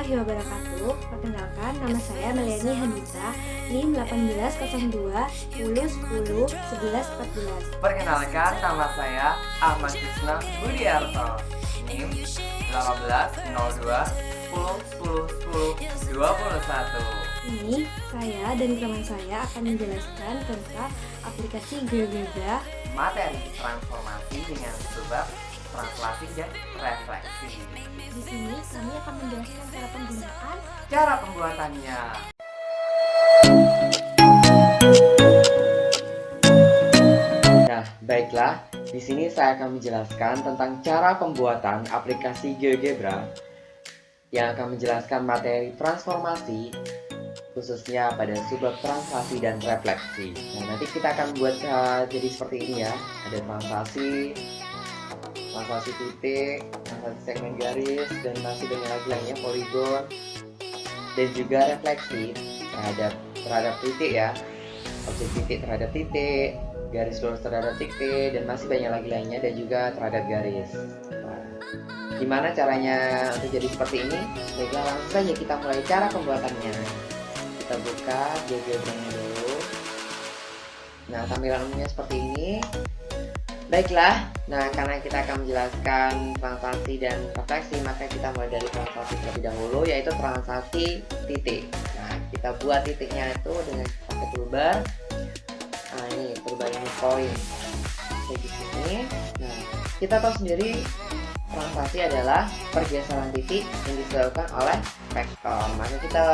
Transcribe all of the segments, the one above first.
warahmatullahi wabarakatuh. Perkenalkan, nama saya Meliani Hanita, NIM 1802 10 10 11 14. Perkenalkan, nama saya Ahmad Krisna Budiarto, NIM 1802 10 10 10 21. Ini saya dan teman saya akan menjelaskan tentang aplikasi GeoGebra. Materi transformasi dengan sebab translasi dan refleksi. Di sini kami akan menjelaskan cara penggunaan. Cara pembuatannya. Nah, baiklah. Di sini saya akan menjelaskan tentang cara pembuatan aplikasi GeoGebra yang akan menjelaskan materi transformasi khususnya pada subbab translasi dan refleksi. Nah, nanti kita akan buat jadi seperti ini ya. Ada translasi titik, translasi segmen garis, dan masih banyak lagi lainnya, poligon, dan juga refleksi terhadap titik ya. Objek titik terhadap titik, garis lurus terhadap titik, dan masih banyak lagi lainnya, dan juga terhadap garis. Nah, gimana caranya untuk jadi seperti ini? Baiklah, langsung saja kita mulai cara pembuatannya. Kita buka GeoGebra-nya dulu. Nah, tampilan umumnya seperti ini. Baiklah, nah karena kita akan menjelaskan translasi dan refleksi, maka kita mulai dari translasi terlebih dahulu, yaitu translasi titik. Nah, kita buat titiknya itu dengan pakai toolbar. Nah, ini toolbar ini point kayak di sini. Nah, kita tahu sendiri translasi adalah pergeseran titik yang disebabkan oleh vektor. Maka kita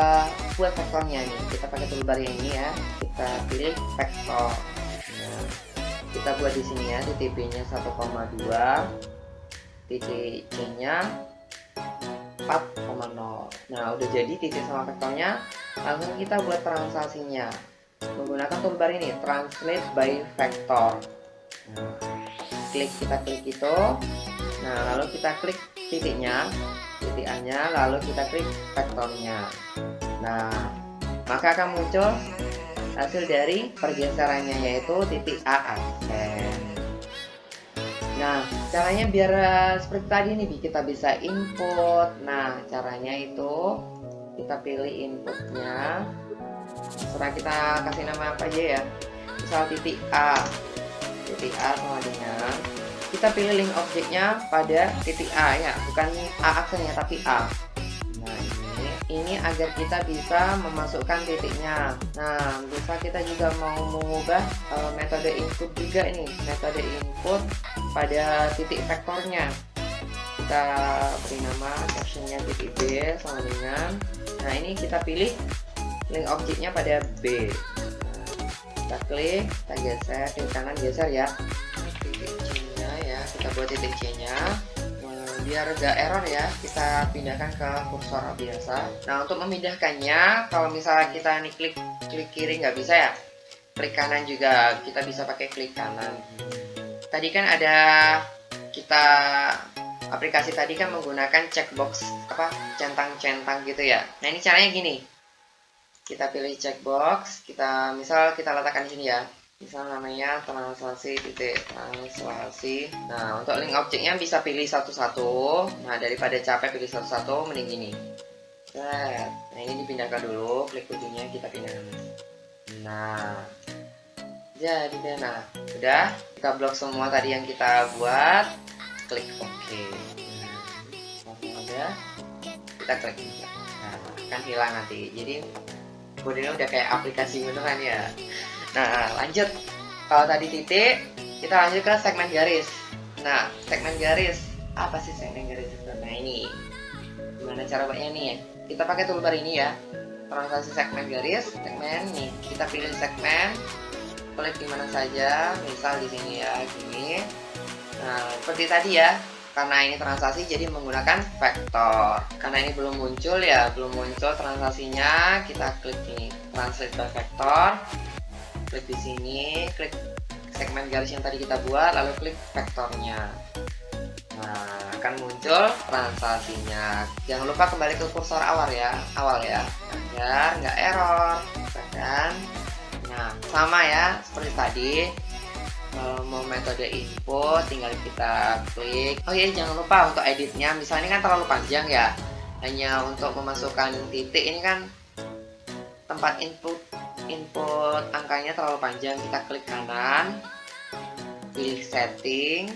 buat vektornya nih. Kita pakai toolbar yang ini ya. Kita pilih vektor. Nah, kita buat di sini ya, titik B-nya 1,2, titik C-nya 4,0. Nah, udah jadi titik sama vektornya. Langsung kita buat translasinya menggunakan toolbar ini, translate by vector. Nah, kita klik itu. Nah, lalu kita klik titiknya, titik A-nya, lalu kita klik vektornya. Nah, maka akan muncul hasil dari pergeserannya, yaitu titik A aksen. Nah, caranya biar seperti tadi nih, kita bisa input. Nah, caranya itu kita pilih inputnya. Setelah kita kasih nama apa aja ya, misal titik A sama dengan, kita pilih link objeknya pada titik A ya, bukan A aksennya tapi A. Nah, ini agar kita bisa memasukkan titiknya. Nah, bisa kita juga mau mengubah metode input juga ini, metode input pada titik vektornya. Kita beri nama captionnya titik B sama dengan, nah ini kita pilih link objeknya pada B. Kita klik, kita geser, klik kanan geser ya, titik C-nya ya, kita buat titik C-nya. Biar gak error ya, kita pindahkan ke kursor biasa. Nah, untuk memindahkannya, kalau misalnya kita nih klik kiri nggak bisa ya, klik kanan juga kita bisa pakai klik kanan. Tadi kan ada kita aplikasi tadi kan menggunakan checkbox centang-centang gitu ya. Nah, ini caranya gini, kita pilih checkbox, misal kita letakkan di sini ya, misal namanya translasi titik translasi. Nah, untuk link objeknya bisa pilih satu-satu. Nah, daripada capek pilih satu-satu, mending gini. Nah, ini dipindahkan dulu, klik ujungnya kita pindahkan. Nah, jadi deh. Nah, udah kita blok semua tadi yang kita buat, klik OK. Nah, udah kita klik. Nah, akan hilang nanti. Jadi kodenya udah kayak aplikasi beneran ya. Nah, lanjut. Kalau tadi titik, kita lanjut ke segmen garis. Nah, segmen garis, apa sih segmen garis itu? Nah, ini gimana cara buatnya nih ya? Kita pakai toolbar ini ya, translasi segmen garis, segmen nih. Kita pilih segmen, klik di mana saja, misal di sini ya, gini. Nah, seperti tadi ya. Karena ini translasi jadi menggunakan vektor. Karena ini belum muncul translasinya, kita klik ini translate by vector. Klik di sini, klik segmen garis yang tadi kita buat, lalu klik vektornya. Nah, akan muncul translasinya. Jangan lupa kembali ke kursor awal ya, agar nggak error. Kan? Nah, sama ya seperti tadi. Kalau mau metode input tinggal kita klik. Oh iya, jangan lupa untuk editnya, misalnya kan terlalu panjang ya, hanya untuk memasukkan titik. Ini kan tempat input angkanya terlalu panjang. Kita klik kanan, pilih setting.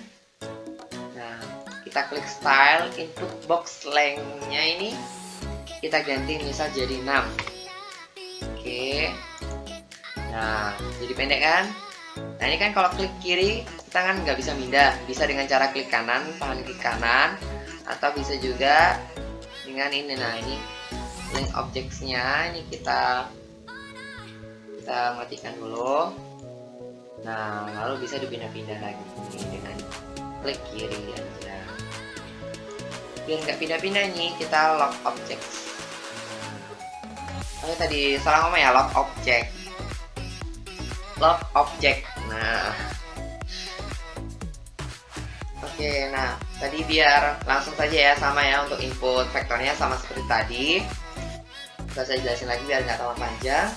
Nah, kita klik style, input box length-nya ini kita ganti misal jadi 6. Oke. Nah, jadi pendek kan? Nah, ini kan kalau klik kiri kita kan nggak bisa pindah. Bisa dengan cara klik kanan, tahan klik kanan, atau bisa juga dengan ini. Nah, ini link objects-nya ini kita matikan dulu. Nah, lalu bisa dipindah-pindah lagi dengan klik kiri aja. Biar nggak pindah-pindah nih, kita lock objects. Oh, tadi salah ngomong ya, lock object. Nah, oke, nah tadi biar langsung saja ya, sama ya untuk input vektornya sama seperti tadi. Gak saya jelasin lagi biar nggak terlalu panjang.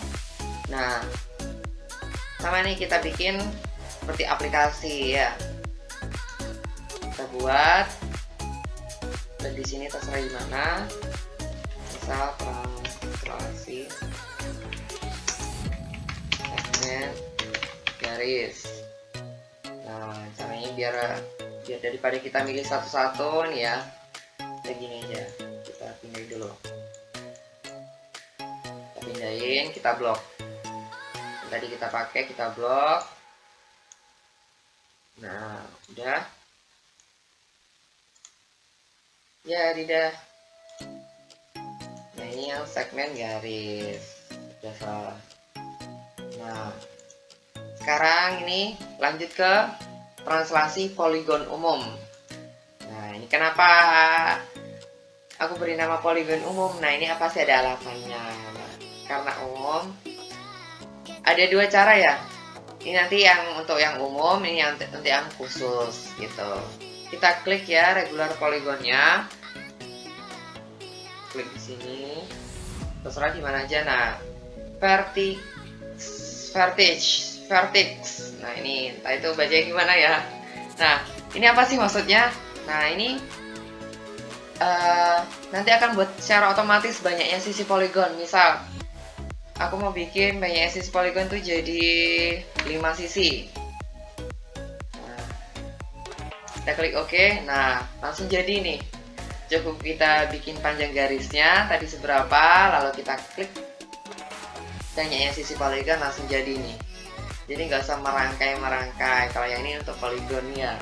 Nah, sama nih kita bikin seperti aplikasi ya. Kita buat, dan di sini terserah gimana. Misal translasi segmen garis. Nah, caranya biar daripada kita milih satu-satu nih ya, kayak gini aja. Kita pindahin dulu. Kita pindahin, kita blok. Tadi kita pakai, kita blok. Nah, udah. Ya, tidak. Nah, ini yang segmen garis. Udah salah. Nah, sekarang ini lanjut ke translasi poligon umum. Nah, ini kenapa aku beri nama poligon umum? Nah, ini apa sih, ada alasannya. Nah, karena umum ada dua cara ya. Ini nanti yang untuk yang umum, ini yang untuk yang khusus gitu. Kita klik ya regular poligonnya. Klik di sini. Terserah di mana aja. Nah, vertex. Nah, ini entah itu bacanya gimana ya. Nah, ini apa sih maksudnya? Nah, ini nanti akan buat secara otomatis banyaknya sisi poligon. Misal aku mau bikin banyaknya sisi poligon tuh jadi 5 sisi. Nah, kita klik OK. Nah, langsung jadi nih. Cukup kita bikin panjang garisnya tadi seberapa, lalu kita klik banyaknya sisi poligon, langsung jadi nih. Jadi nggak usah merangkai. Kalau yang ini untuk poligon ya,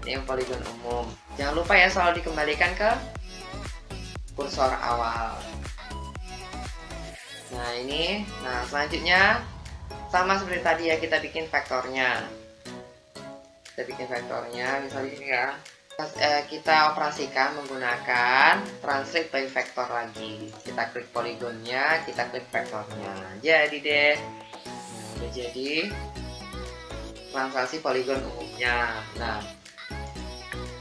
ini yang poligon umum. Jangan lupa ya, selalu dikembalikan ke kursor awal. Nah, ini, nah selanjutnya sama seperti tadi ya, kita bikin vektornya. Misalnya ini ya. Kita operasikan menggunakan translate by vector lagi. Kita klik poligonnya, kita klik vektornya. Jadi deh. Nah, udah jadi translasi poligon umumnya. Nah,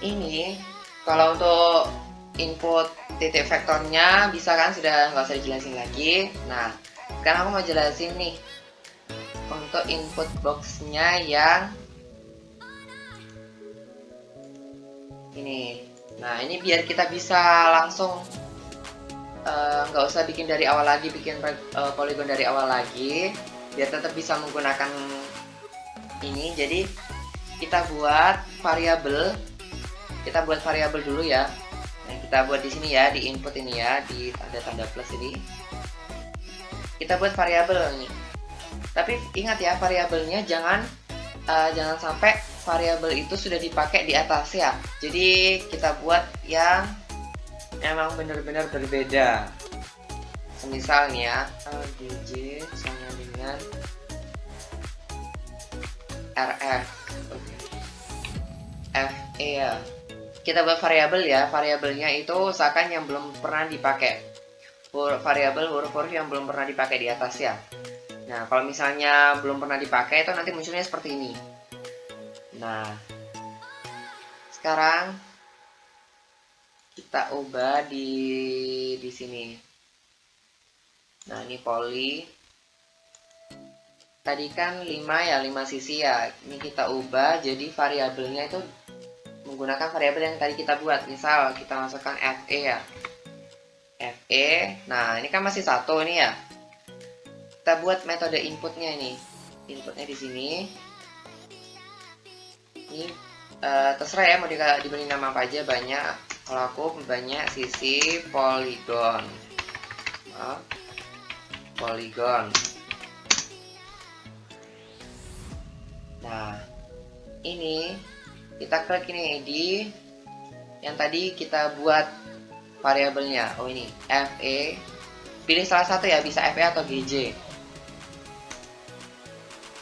ini kalau untuk input titik vektornya bisa kan, sudah nggak usah dijelasin lagi. Nah, sekarang aku mau jelasin nih untuk input boxnya yang ini. Nah, ini biar kita bisa langsung nggak usah bikin dari awal lagi, bikin poligon dari awal lagi, biar tetap bisa menggunakan ini. Jadi kita buat variabel dulu ya. Nah, kita buat di sini ya, di input ini ya, di tanda plus ini. Kita buat variabel ini. Tapi ingat ya, variabelnya jangan sampai variabel itu sudah dipakai di atas ya. Jadi kita buat yang emang benar-benar berbeda. Semisal nih ya, dj sama dengan rf, fe ya. Kita buat variabel ya. Variabelnya itu usahakan yang belum pernah dipakai. Variabel huruf-huruf yang belum pernah dipakai di atas ya. Nah, kalau misalnya belum pernah dipakai itu nanti munculnya seperti ini. Nah, sekarang kita ubah di sini. Nah, ini poli. Tadi kan 5 ya, 5 sisi ya. Ini kita ubah jadi variabelnya itu menggunakan variabel yang tadi kita buat. Misal kita masukkan fe ya. FE. Nah, ini kan masih satu ini ya. Kita buat metode inputnya ini. Inputnya di sini. Ini terserah ya mau diberi nama apa aja, banyak. Kalau aku banyak sisi poligon. Poligon. Nah, ini kita klik ini di yang tadi kita buat variabelnya. Oh, ini FE. Pilih salah satu ya, bisa FE atau GJ.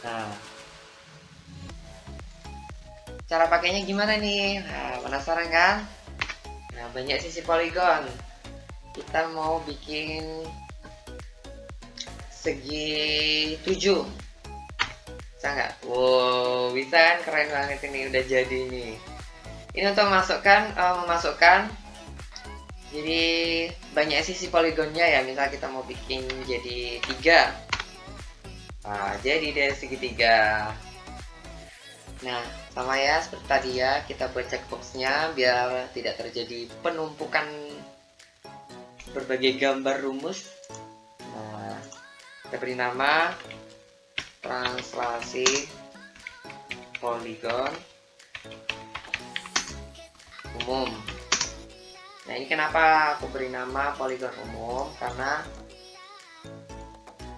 Nah, cara pakainya gimana nih? Nah, penasaran kan? Nah, banyak sisi poligon. Kita mau bikin segi 7. Bisa nggak? Wow, bisa kan? Keren banget ini, udah jadi nih. Ini untuk memasukkan jadi banyak sisi poligonnya ya. Misal kita mau bikin jadi 3. Nah, jadi dari segitiga. Nah, sama ya seperti tadi ya, kita buat checkboxnya biar tidak terjadi penumpukan berbagai gambar rumus. Nah, kita beri nama translasi poligon umum. Nah, ini kenapa aku beri nama poligon umum, karena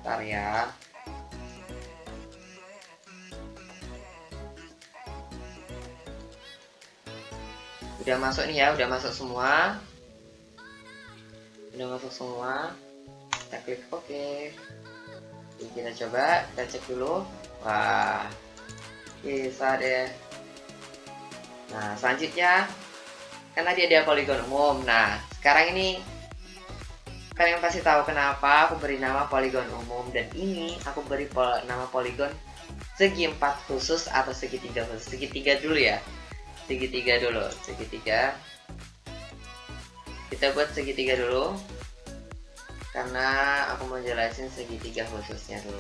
bentar ya. Udah masuk nih ya, udah masuk semua. Kita klik OK. Jadi kita coba, kita cek dulu. Wah, bisa deh. Nah, selanjutnya kan tadi ada poligon umum. Nah, sekarang ini kalian pasti tahu kenapa aku beri nama poligon umum, dan ini aku beri nama poligon segi 4 khusus atau segitiga khusus. Segitiga dulu ya. Segitiga dulu. Kita buat segitiga dulu, karena aku mau jelasin segitiga khususnya dulu.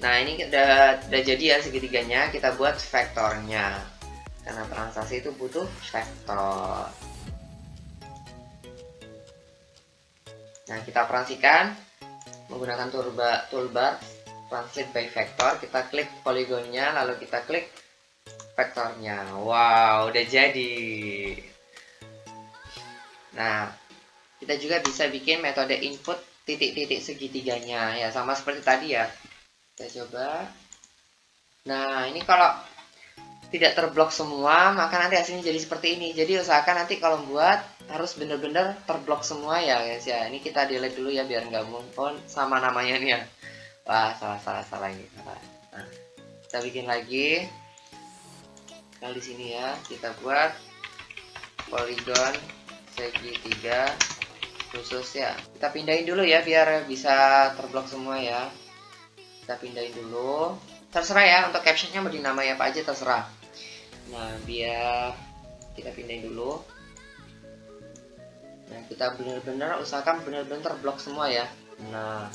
Nah, ini udah jadi ya segitiganya. Kita buat vektornya, karena transaksi itu butuh vektor. Nah, kita operasikan menggunakan toolbar translate by vector. Kita klik poligonnya, lalu kita klik vektornya. Wow, udah jadi. Nah, kita juga bisa bikin metode input titik-titik segitiganya ya, sama seperti tadi ya. Kita coba. Nah, ini kalau tidak terblok semua, maka nanti hasilnya jadi seperti ini. Jadi usahakan nanti kalau buat harus bener-bener terblok semua ya guys ya. Ini kita delete dulu ya biar nggak muncul sama namanya nih ya. Wah, salah ini. Nah, kita bikin lagi. Kali di sini ya, kita buat poligon segitiga khusus ya. Kita pindahin dulu ya biar bisa terblok semua ya. Kita pindahin dulu. Terserah ya, untuk captionnya mau dinamai apa aja terserah. Nah, biar kita pindahin dulu. Nah, kita benar-benar usahakan benar-benar terblok semua ya. Nah,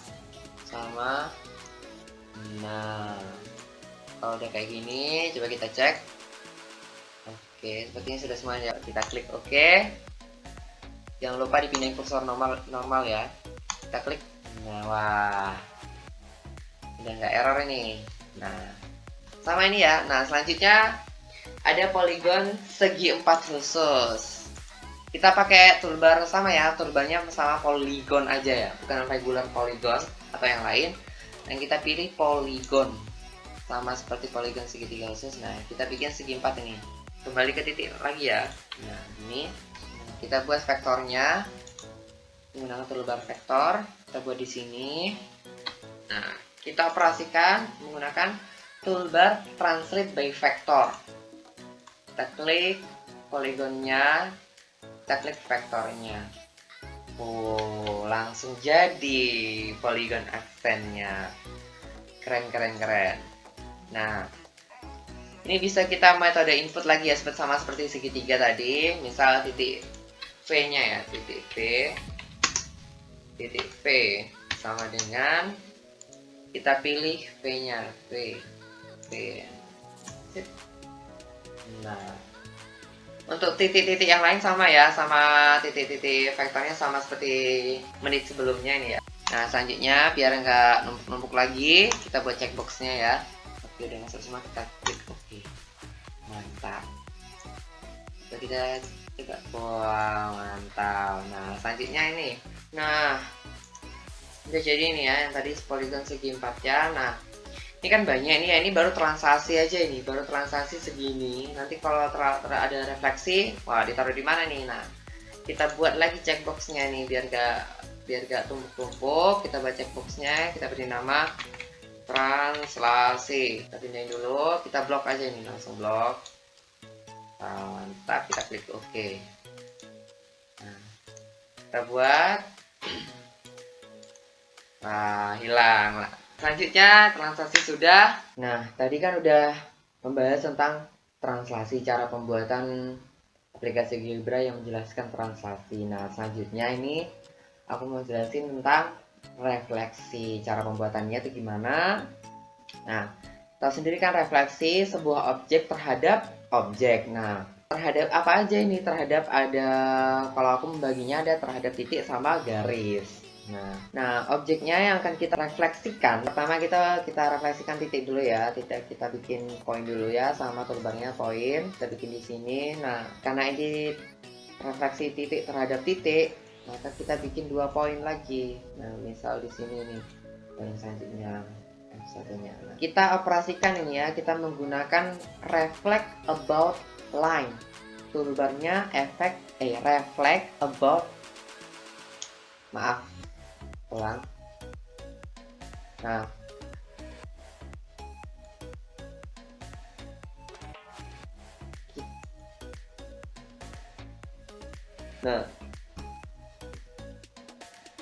sama. Nah, kalau udah kayak gini, coba kita cek. Oke, sepertinya sudah semuanya. Kita klik OK. Jangan lupa dipindahin kursor normal ya. Kita klik. Nah, wah, udah nggak error ini. Nah, sama ini ya. Nah, selanjutnya ada poligon segi 4 khusus. Kita pakai toolbar sama ya, toolbarnya sama poligon aja ya, bukan regular polygon atau yang lain. Dan kita pilih poligon, sama seperti poligon segitiga khusus. Nah, kita bikin segi 4 ini. Kembali ke titik lagi ya. Nah, ini kita buat vektornya menggunakan toolbar vektor. Kita buat di sini. Nah, kita operasikan menggunakan toolbar translate by vector. Kita klik poligonnya, kita klik vektornya. Oh, langsung jadi poligon aksennya. Keren. Nah, ini bisa kita metode input lagi ya, sama seperti segitiga tadi. Misal titik V-nya ya, titik V sama dengan kita pilih V-nya, V. Nah, Untuk titik-titik yang lain sama ya, sama titik-titik vektornya sama seperti menit sebelumnya ini ya. Nah selanjutnya biar nggak numpuk lagi, kita buat checkboxnya ya. Oke, udah masuk semua, kita klik oke. Mantap. Kita coba, wah mantap. Nah selanjutnya ini, nah udah jadi ini ya, yang tadi polygon segi 4 ya. Nah ini kan banyak ini ya, ini baru translasi aja, ini baru translasi segini. Nanti kalau ada refleksi, wah ditaruh di mana nih? Nah kita buat lagi checkboxnya nih biar gak tumpuk-tumpuk. Kita buat checkboxnya, kita beri nama translasi. Kita pindahin dulu, kita blok aja nih, langsung blok. Mantap, kita klik OK. Nah, kita buat, nah hilang lah. Selanjutnya translasi sudah. Nah tadi kan udah membahas tentang translasi, cara pembuatan aplikasi GeoGebra yang menjelaskan translasi. Nah selanjutnya ini aku mau jelasin tentang refleksi, cara pembuatannya itu gimana. Nah tahu sendiri kan refleksi sebuah objek terhadap objek. Nah terhadap apa aja ini? Terhadap ada, kalau aku membaginya ada terhadap titik sama garis. Nah objeknya yang akan kita refleksikan, pertama kita refleksikan titik dulu ya. Titik kita bikin poin dulu ya, sama toolbarnya poin kita bikin di sini. Nah karena ini refleksi titik terhadap titik, maka kita bikin 2 poin lagi. Nah misal di sini nih poin selanjutnya satunya. Nah, kita operasikan ini ya, kita menggunakan reflect about line. Toolbarnya reflect about, maaf ulang. Nah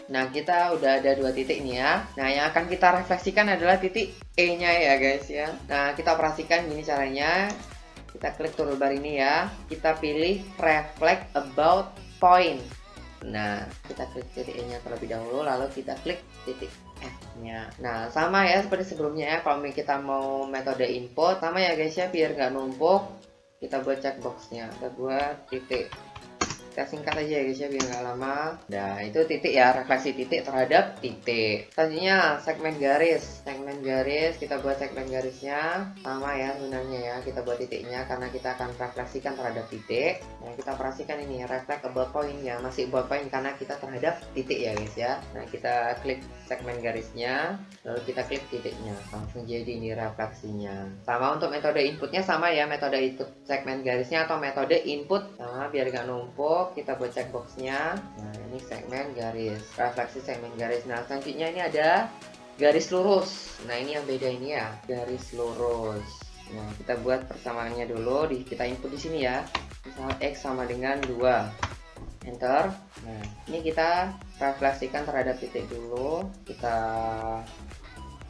Nah kita udah ada 2 titik nih ya. Nah yang akan kita refleksikan adalah titik E nya ya guys ya. Nah kita operasikan gini caranya. Kita klik toolbar ini ya. Kita pilih reflect about point. Nah kita klik titik E nya terlebih dahulu, lalu kita klik titik F nya. Nah sama ya seperti sebelumnya ya. Kalau kita mau metode input sama ya guys ya, biar nggak numpuk. Kita buat checkboxnya, kita buat titik. Kita singkat aja ya guys ya, biar nggak lama. Nah itu titik ya, refleksi titik terhadap titik. Selanjutnya segmen garis, kita buat segmen garisnya sama ya sebenarnya ya. Kita buat titiknya karena kita akan refleksikan terhadap titik. Nah kita operasikan ini reflect about point ya, masih about point karena kita terhadap titik ya guys ya. Nah kita klik segmen garisnya, lalu kita klik titiknya, langsung jadi ini refleksinya. Sama untuk metode inputnya sama ya, metode input segmen garisnya atau metode input sama biar nggak numpuk. Kita buat checkboxnya. Nah ini segmen garis, refleksi segmen garis. Nah selanjutnya ini ada garis lurus. Nah ini yang beda ini ya, garis lurus. Nah kita buat persamaannya dulu, kita input di sini ya. Misal X sama dengan 2, enter. Nah ini kita refleksikan terhadap titik dulu. Kita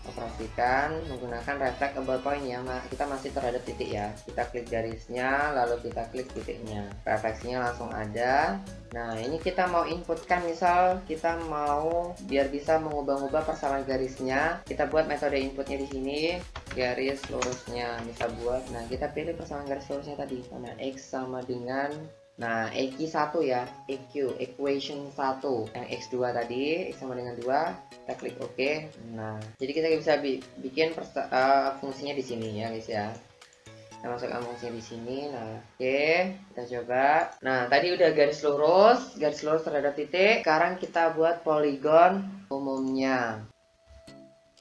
operasikan menggunakan reflect about point ya. Kita masih terhadap titik ya. Kita klik garisnya, lalu kita klik titiknya, refleksinya langsung ada. Nah ini kita mau inputkan, misal kita mau biar bisa mengubah-ubah persamaan garisnya, kita buat metode inputnya di sini, garis lurusnya bisa buat. Nah kita pilih persamaan garis lurusnya tadi, mana X sama dengan, nah EQ1 ya, equation 1 yang X2 tadi, X sama dengan 2, kita klik OK. Nah jadi kita bisa bikin fungsinya di sini ya guys ya. Kita masukkan fungsinya di sini. Nah oke, kita coba. Nah tadi udah garis lurus terhadap titik. Sekarang kita buat poligon umumnya.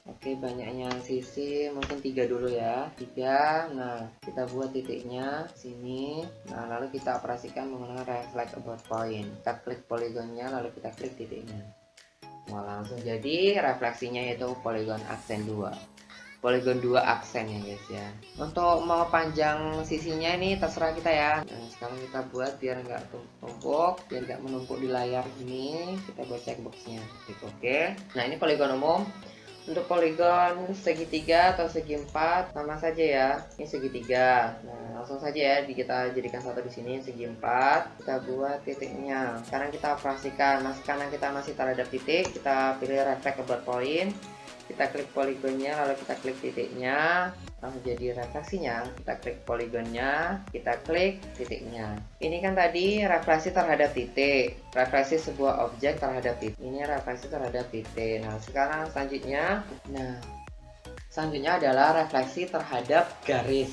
Oke, banyaknya sisi mungkin 3 dulu ya, 3. Nah kita buat titiknya sini. Nah lalu kita operasikan menggunakan reflect about point. Kita klik poligonnya, lalu kita klik titiknya. Nah langsung jadi refleksinya yaitu poligon aksen 2, poligon 2 aksen ya guys ya. Untuk mau panjang sisinya ini terserah kita ya. Nah sekarang kita buat biar nggak tumpuk, biar nggak menumpuk di layar ini, kita buat checkboxnya, klik OK. Nah ini poligon umum. Untuk poligon segitiga atau segi 4 sama saja ya, ini segitiga. Nah langsung saja ya kita jadikan satu di sini, segi 4. Kita buat titiknya. Sekarang kita operasikan, karena kita masih terhadap titik, kita pilih reflect about point. Kita klik poligonnya, lalu kita klik titiknya, langsung jadi refleksinya. Kita klik poligonnya, kita klik titiknya. Ini kan tadi refleksi terhadap titik, refleksi sebuah objek terhadap titik. Ini refleksi terhadap titik. Nah, sekarang selanjutnya adalah refleksi terhadap garis.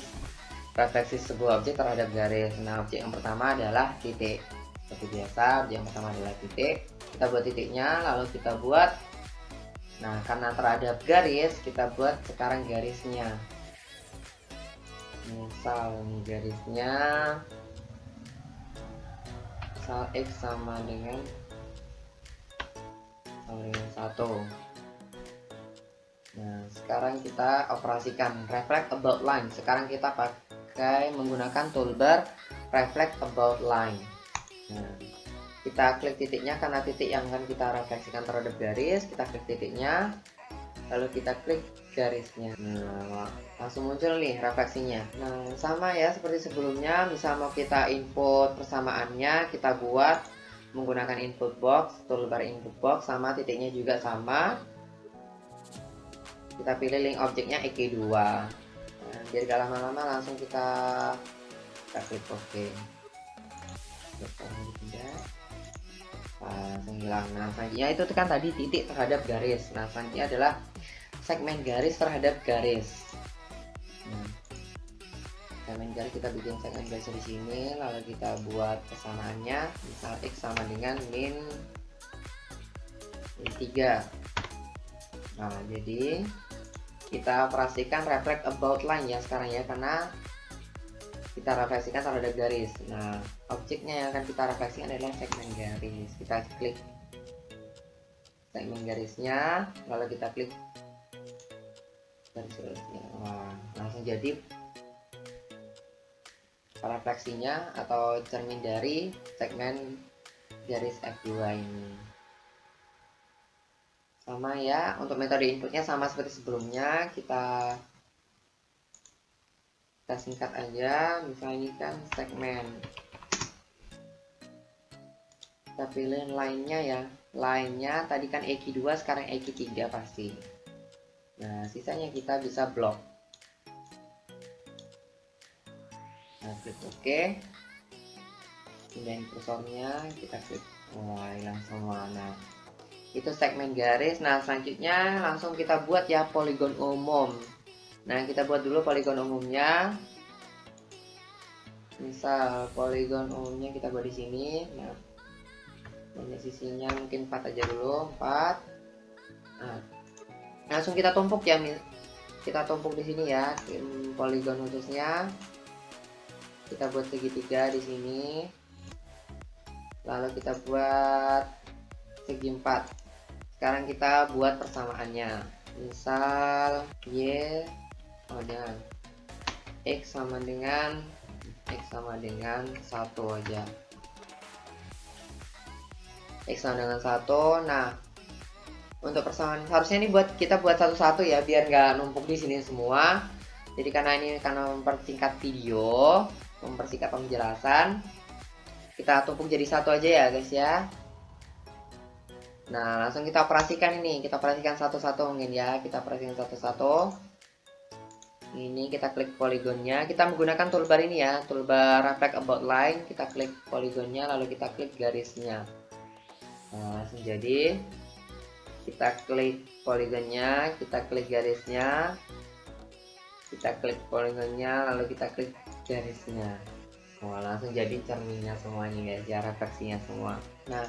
Refleksi sebuah objek terhadap garis. Nah, objek yang pertama adalah titik. Seperti biasa, objek yang pertama adalah titik. Kita buat titiknya, lalu kita buat, nah karena terhadap garis, kita buat sekarang garisnya. Misal ini garisnya, misal X sama dengan 1. Nah, sekarang kita operasikan reflect about line. Sekarang kita pakai menggunakan toolbar reflect about line. Nah, kita klik titiknya karena titik yang akan kita refleksikan terhadap garis. Kita klik titiknya, lalu kita klik garisnya. Nah, langsung muncul nih refleksinya. Nah, sama ya seperti sebelumnya. Misal mau kita input persamaannya, kita buat menggunakan input box, toolbar input box, sama titiknya juga sama. Kita pilih link objeknya EK2. Nah, biar gak lama-lama langsung kita klik OK. Langsung hilang. Nah, selanjutnya itu kan tadi titik terhadap garis. Nah, selanjutnya adalah segmen garis terhadap garis. Nah, segmen garis kita bikin segmen garis di sini, lalu kita buat persamaannya, misal X sama dengan min 3. Nah, jadi kita operasikan reflect about line ya sekarang ya, karena kita refleksikan terhadap garis. Nah, objeknya yang akan kita refleksikan adalah segmen garis. Kita klik segmen garisnya, lalu kita klik garis-garisnya. Wah, langsung jadi refleksinya atau cermin dari segmen garis F2 ini. Sama ya, untuk metode inputnya sama seperti sebelumnya. Kita singkat aja, misalnya ini kan segmen, kita pilih line-nya ya, line-nya tadi kan EQ2, sekarang EQ3 pasti. Nah, sisanya kita bisa blok. Nah, klik OK, pindahin kursornya, kita klik, wah hilang semua. Nah, itu segmen garis. Nah, selanjutnya langsung kita buat ya poligon umum. Nah, kita buat dulu poligon umumnya. Misal poligon umumnya kita buat di sini. Nah, banyak sisinya mungkin 4 aja dulu, 4. Nah, langsung kita tumpuk ya. Kita tumpuk di sini ya. Poligon khususnya. Kita buat segitiga di sini. Lalu kita buat segi 4. Sekarang kita buat persamaannya. Misal Y sama dengan X sama dengan 1 aja. X sama dengan 1. Nah, untuk persamaan harusnya ini kita buat satu-satu ya, biar nggak numpuk di sini semua. Jadi karena mempersingkat video, mempersingkat penjelasan, kita tumpuk jadi satu aja ya guys ya. Nah, langsung kita operasikan ini. Kita operasikan satu-satu mungkin ya. Kita operasikan satu-satu. Ini kita klik poligonnya. Kita menggunakan toolbar ini ya, toolbar reflect about line. Kita klik poligonnya, lalu kita klik garisnya. Nah, langsung jadi. Kita klik poligonnya, kita klik garisnya. Kita klik poligonnya, lalu kita klik garisnya. Wah, langsung jadi cerminnya semuanya guys ya, refleksinya semua. Nah,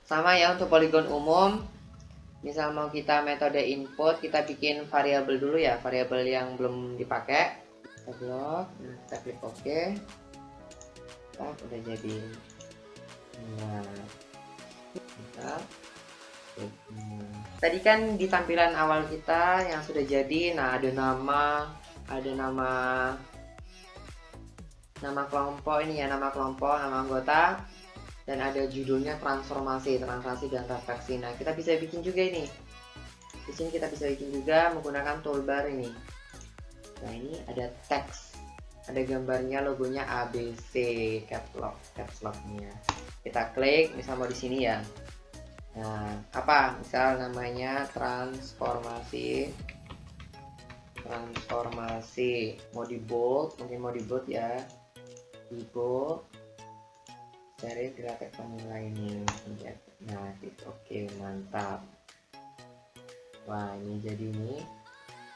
sama ya untuk poligon umum. Misal mau kita metode input, kita bikin variabel dulu ya, variabel yang belum dipakai. Kita blok, nah, kita klik OK. Nah, udah jadi. Nah, kita klik. Tadi kan di tampilan awal kita yang sudah jadi, nah ada nama kelompok ini ya, nama kelompok, nama anggota. Dan ada judulnya translasi dan refleksi. Nah, kita bisa bikin juga ini. Di sini kita bisa bikin juga menggunakan toolbar ini. Nah, ini ada teks, ada gambarnya, logonya ABC, caps lock-nya. Kita klik, misal mau di sini ya. Nah, apa? Misal namanya transformasi transformasi. Mau di bold, mungkin mau di bold ya, di bold, cari grafik penilainya. Nah, oke, mantap. Wah, ini jadi ini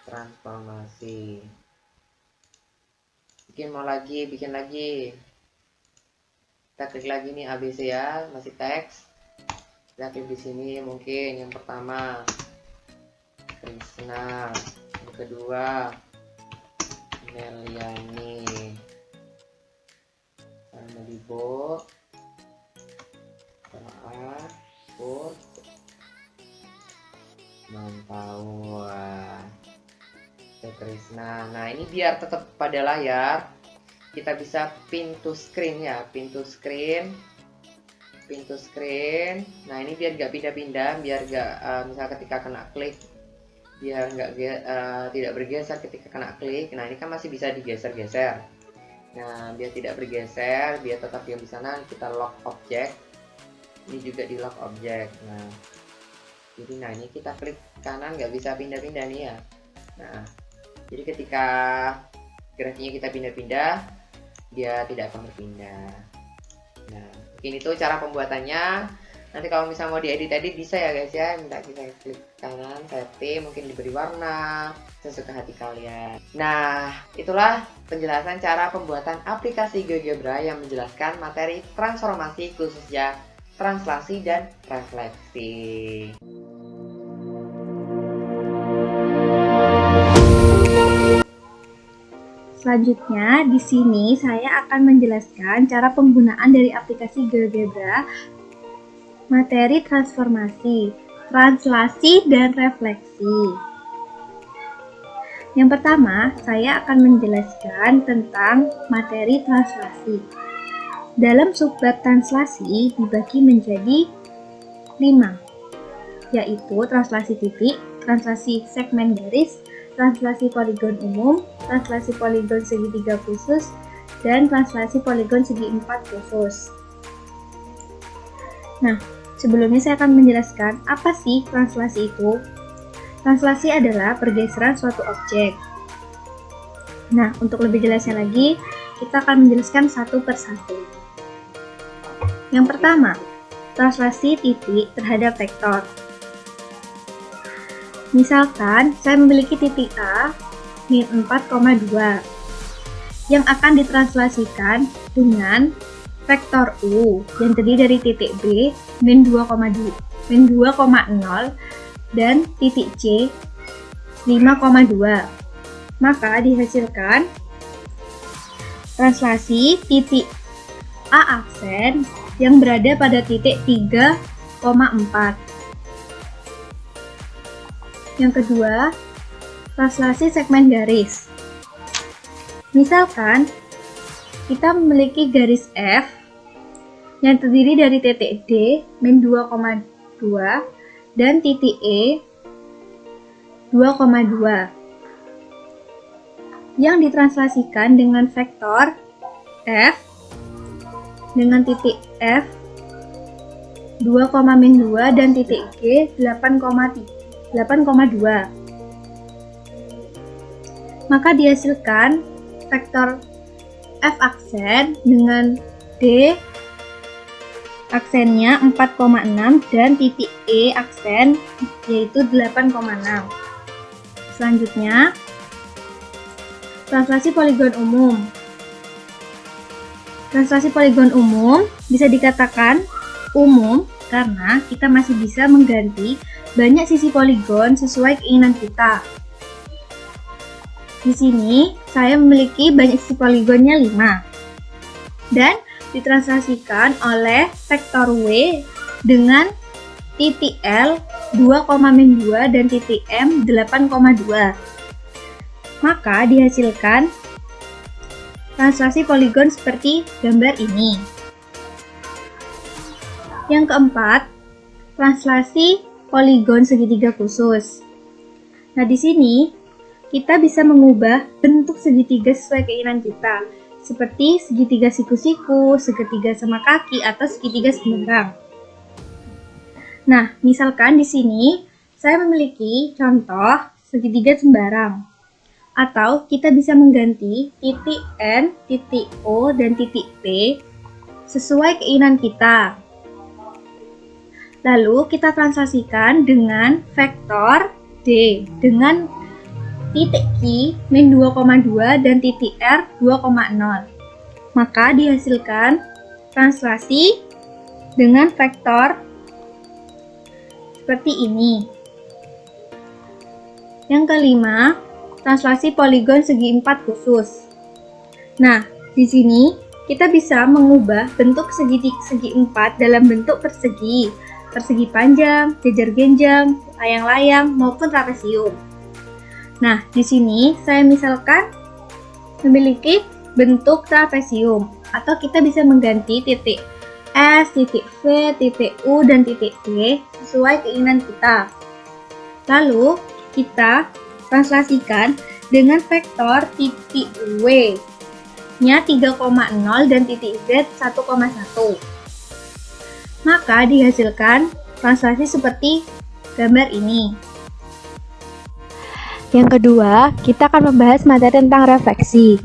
transformasi. Bikin lagi. Kita klik lagi nih ABC ya, masih teks. Kita klik di sini mungkin yang pertama Krisna, yang kedua Meliani, sama Libo, Put, Mantau, Krisna. Nah, ini biar tetap pada layar, kita bisa pin to screen ya, pin to screen. Nah, ini biar nggak pindah-pindah, biar nggak misal ketika kena klik, biar nggak tidak bergeser ketika kena klik. Nah, ini kan masih bisa digeser-geser. Nah, biar tidak bergeser, biar tetap diam di sana, kita lock object. Ini juga di lock object. Nah, jadi ini kita klik kanan, nggak bisa pindah-pindah nih ya. Nah, jadi ketika grafiknya kita pindah-pindah, dia tidak akan berpindah. Nah, mungkin itu cara pembuatannya. Nanti kalau misalnya mau diedit bisa ya guys ya, minta kita klik kanan, setting, mungkin diberi warna sesuka hati kalian. Nah, itulah penjelasan cara pembuatan aplikasi GeoGebra yang menjelaskan materi transformasi, khususnya translasi dan refleksi. Selanjutnya, di sini saya akan menjelaskan cara penggunaan dari aplikasi GeoGebra, materi transformasi, translasi, dan refleksi. Yang pertama, saya akan menjelaskan tentang materi translasi. Dalam subbab translasi dibagi menjadi 5, yaitu translasi titik, translasi segmen garis, translasi poligon umum, translasi poligon segitiga khusus, dan translasi poligon segi 4 khusus. Nah, sebelumnya saya akan menjelaskan apa sih translasi itu. Translasi adalah pergeseran suatu objek. Nah, untuk lebih jelasnya lagi, kita akan menjelaskan satu persatu. Yang pertama, translasi titik terhadap vektor. Misalkan, saya memiliki titik A, min 4,2, yang akan ditranslasikan dengan vektor U, yang terdiri dari titik B, min 2,0, dan titik C, 5,2. Maka dihasilkan translasi titik A aksen yang berada pada titik 3,4. Yang kedua, translasi segmen garis. Misalkan, kita memiliki garis F yang terdiri dari titik D, min 2,2, dan titik E, 2,2, yang ditranslasikan dengan vektor F dengan titik F, 2,-2, dan titik G, 8,2. Maka dihasilkan vektor F aksen dengan D aksennya 4,6 dan titik E aksen yaitu 8,6. Selanjutnya, translasi poligon umum. Translasi poligon umum bisa dikatakan umum karena kita masih bisa mengganti banyak sisi poligon sesuai keinginan kita. Di sini saya memiliki banyak sisi poligonnya 5 dan ditranslasikan oleh vektor W dengan titik L 2,-2 dan titik M 8,2. Maka dihasilkan translasi poligon seperti gambar ini. Yang keempat, translasi poligon segitiga khusus. Nah, di sini kita bisa mengubah bentuk segitiga sesuai keinginan kita, seperti segitiga siku-siku, segitiga sama kaki, atau segitiga sembarang. Nah, misalkan di sini saya memiliki contoh segitiga sembarang. Atau kita bisa mengganti titik N, titik O, dan titik P sesuai keinginan kita. Lalu kita translasikan dengan vektor D dengan titik Q min 2,2 dan titik R 2,0. Maka dihasilkan translasi dengan vektor seperti ini. Yang kelima, translasi poligon segi 4 khusus. Nah, di sini kita bisa mengubah bentuk segi 4 dalam bentuk persegi panjang, jajar genjang, layang-layang, maupun trapesium. Nah, di sini saya misalkan memiliki bentuk trapesium, atau kita bisa mengganti titik S, titik V, titik U, dan titik D sesuai keinginan kita. Lalu, kita translasikan dengan vektor titik W nya 3,0 dan titik Z 1,1. Maka dihasilkan translasi seperti gambar ini. Yang kedua, kita akan membahas materi tentang refleksi.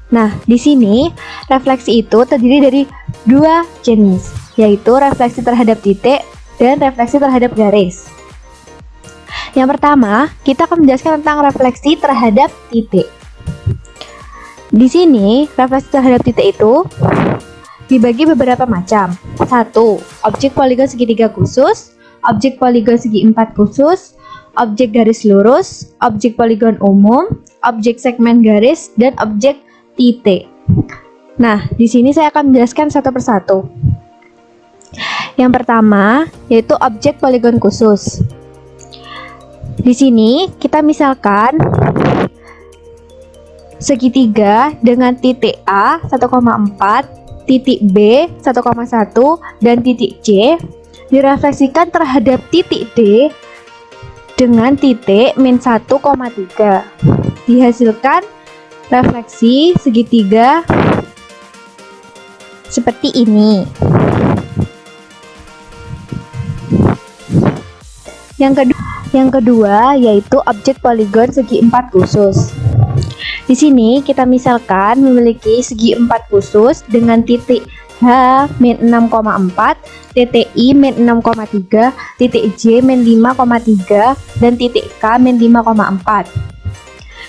Nah, di sini refleksi itu terdiri dari dua jenis, yaitu refleksi terhadap titik dan refleksi terhadap garis. Yang pertama, kita akan menjelaskan tentang refleksi terhadap titik. Di sini, refleksi terhadap titik itu dibagi beberapa macam. 1. Objek poligon segitiga khusus, objek poligon segi 4 khusus, objek garis lurus, objek poligon umum, objek segmen garis, dan objek titik. Nah, di sini saya akan menjelaskan satu persatu. Yang pertama, yaitu objek poligon khusus. Di sini kita misalkan segitiga dengan titik A 1,4, titik B 1,1, dan titik C direfleksikan terhadap titik D dengan titik min 1,3. Dihasilkan refleksi segitiga seperti ini. Yang kedua yaitu objek poligon segi 4 khusus. Di sini kita misalkan memiliki segi 4 khusus dengan titik H min 6,4, titik I min 6,3, titik J min 5,3, dan titik K min 5,4.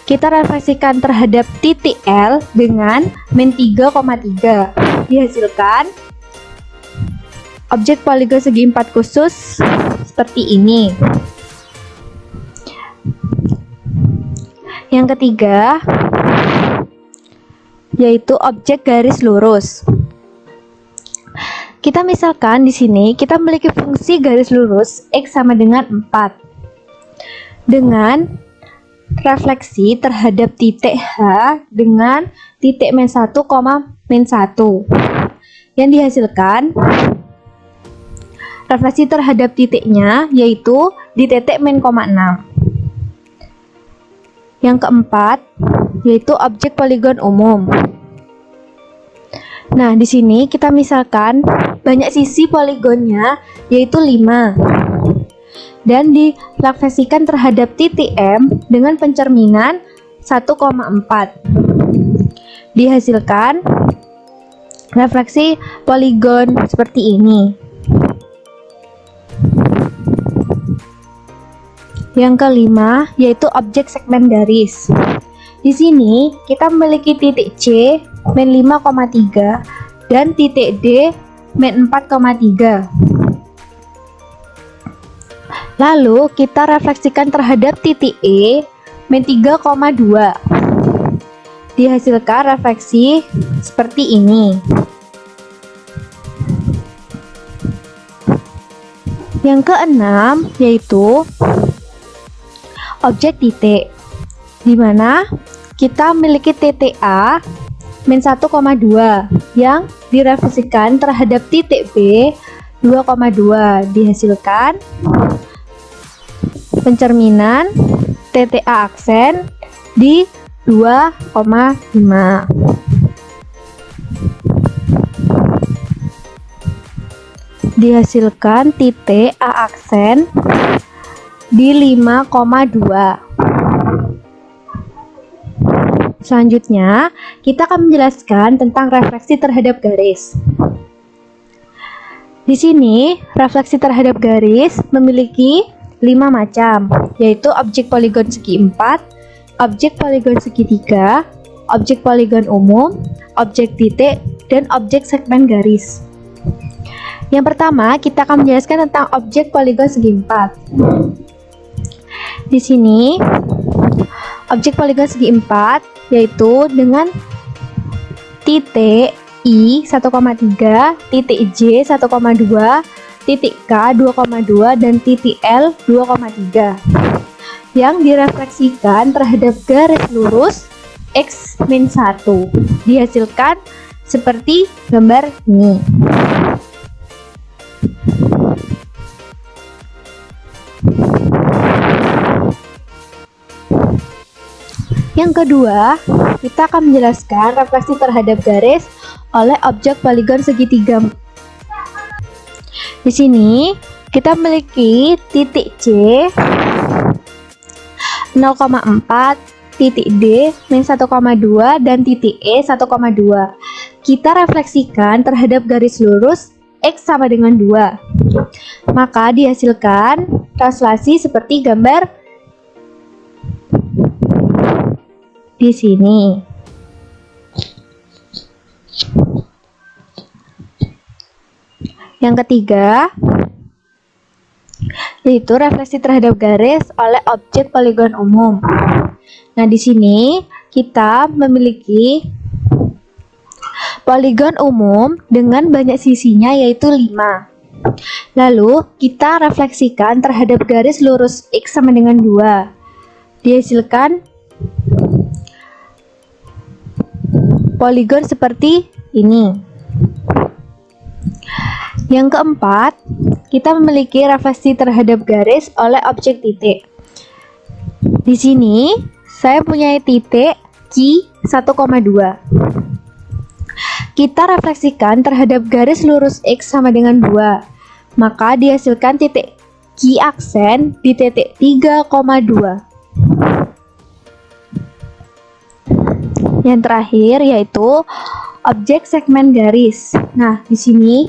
Kita refleksikan terhadap titik L dengan min 3,3. Dihasilkan objek poligon segi 4 khusus seperti ini. Yang ketiga yaitu objek garis lurus. Kita misalkan di sini kita memiliki fungsi garis lurus X sama dengan 4 dengan refleksi terhadap titik H dengan titik min 1, min 1. Yang dihasilkan refleksi terhadap titiknya yaitu di titik min 6. Yang keempat yaitu objek poligon umum. Nah, di sini kita misalkan banyak sisi poligonnya yaitu 5 dan direfleksikan terhadap titik M dengan pencerminan 1,4. Dihasilkan refleksi poligon seperti ini. Yang kelima yaitu objek segmen garis. Di sini kita memiliki titik C min 5,3 dan titik D min 4,3. Lalu kita refleksikan terhadap titik E min 3,2. Dihasilkan refleksi seperti ini. Yang keenam yaitu objek titik, di mana kita memiliki titik A min 1,2 yang direfleksikan terhadap titik B 2,2. Dihasilkan pencerminan titik A aksen di 2,5. Dihasilkan titik A aksen di 5,2. Selanjutnya, kita akan menjelaskan tentang refleksi terhadap garis. Di sini, refleksi terhadap garis memiliki 5 macam, yaitu objek poligon segi 4, objek poligon segitiga, objek poligon umum, objek titik, dan objek segmen garis. Yang pertama, kita akan menjelaskan tentang objek poligon segi 4. Di sini, objek poligon segi 4 yaitu dengan titik I 1,3, titik J 1,2, titik K 2,2, dan titik L 2,3 yang direfleksikan terhadap garis lurus X-1. Dihasilkan seperti gambar ini. Yang kedua, kita akan menjelaskan refleksi terhadap garis oleh objek poligon segitiga. Di sini, kita memiliki titik C 0,4, titik D min 1,2, dan titik E 1,2. Kita refleksikan terhadap garis lurus X sama dengan 2. Maka dihasilkan translasi seperti gambar di sini. Yang ketiga, yaitu refleksi terhadap garis oleh objek poligon umum. Nah, di sini kita memiliki poligon umum dengan banyak sisinya, yaitu 5. Lalu, kita refleksikan terhadap garis lurus X sama dengan 2. Dihasilkan poligon seperti ini. Yang keempat, kita memiliki refleksi terhadap garis oleh objek titik. Di sini, saya punya titik Q 1,2. Kita refleksikan terhadap garis lurus X sama dengan 2. Maka dihasilkan titik Q aksen di titik 3,2. Yang terakhir yaitu objek segmen garis. Nah, di sini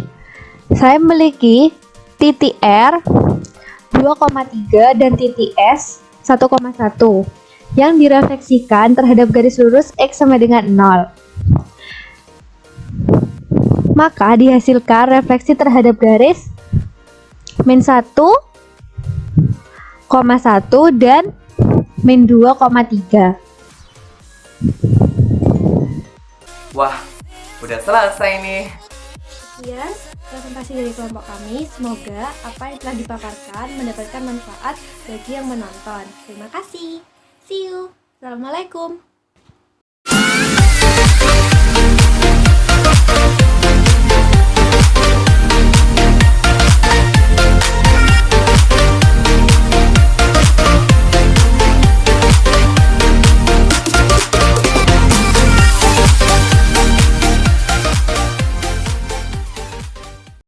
saya memiliki titik R 2,3 dan titik S 1,1 yang direfleksikan terhadap garis lurus X sama dengan 0. Maka dihasilkan refleksi terhadap garis min 1,1 dan min 2,3. Wah, udah selesai nih. Sekian presentasi dari kelompok kami. Semoga apa yang telah dipaparkan mendapatkan manfaat bagi yang menonton. Terima kasih. See you. Assalamualaikum.